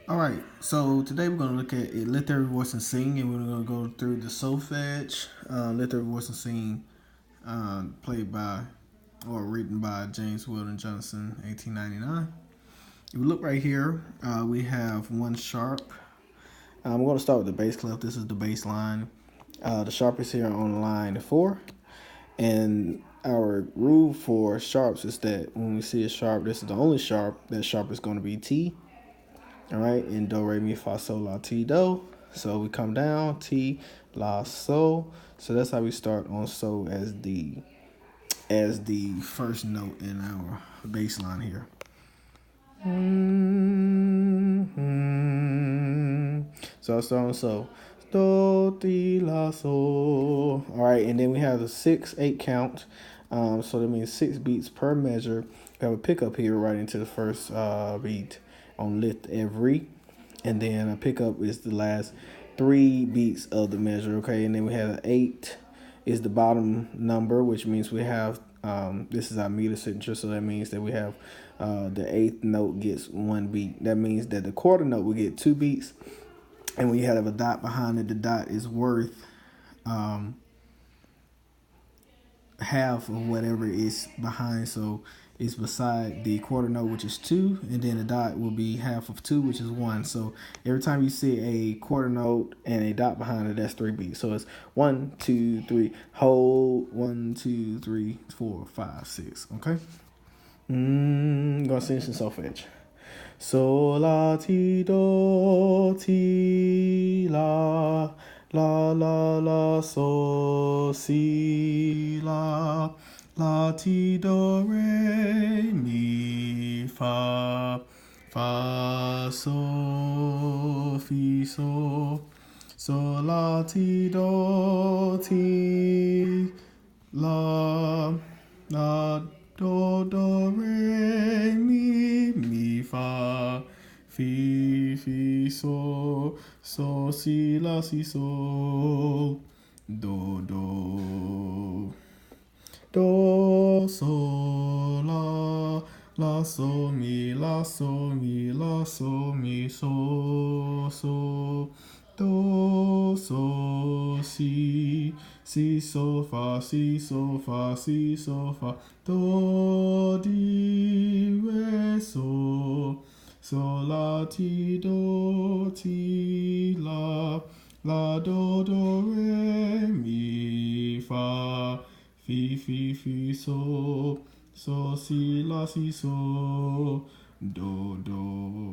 All right, so today we're going to look at a literary voice and sing, and we're going to go through the Solfege literary voice and sing, played by or written by James Weldon Johnson, 1899. If we look right here, we have one sharp. I'm going to start with the bass clef. This is the bass line. The sharp is here on line 4, and our rule for sharps is that when we see a sharp, this is the only sharp. That sharp is going to be T. All right, in do, re, mi, fa, sol, la, ti, do. So we come down, ti, la, sol. So that's how we start on sol as the first note in our bass line here. So I start on sol. Do, ti, la, sol. All right, and then we have the 6/8 count. So that means 6 beats per measure. We have a pickup here right into the first beat on lift every, and then a pickup is the last 3 beats of the measure. Okay, and then we have 8 is the bottom number, which means we have this is our meter signature, so that means that we have the 8th note gets 1 beat. That means that the quarter note will get 2 beats, and when you have a dot behind it, the dot is worth half of whatever is behind. So it's beside the quarter note, which is 2, and then the dot will be half of 2, which is 1. So every time you see a quarter note and a dot behind it, that's 3 beats. So it's 1, 2, 3, hold, 1, 2, 3, 4, 5, 6. Okay. I'm gonna sing some solfege. Sol, la, ti, do, ti, la, la, la, la, sol, si, la, ti, do, re, mi, fa, sol, fi, sol, sol, la, ti, do, ti, la, la, do, re, mi, fa, fi, sol, si, la, si, sol, do, sol, la, sol, mi, la, sol, mi, la, sol, mi, sol, do, sol, si, sol, fa, si, sol, fa, si, sol, fa, do, di, re, sol, sol, la, ti, do, ti, la, do, re, mi, fa, fi, sol, si, la, si, sol, do.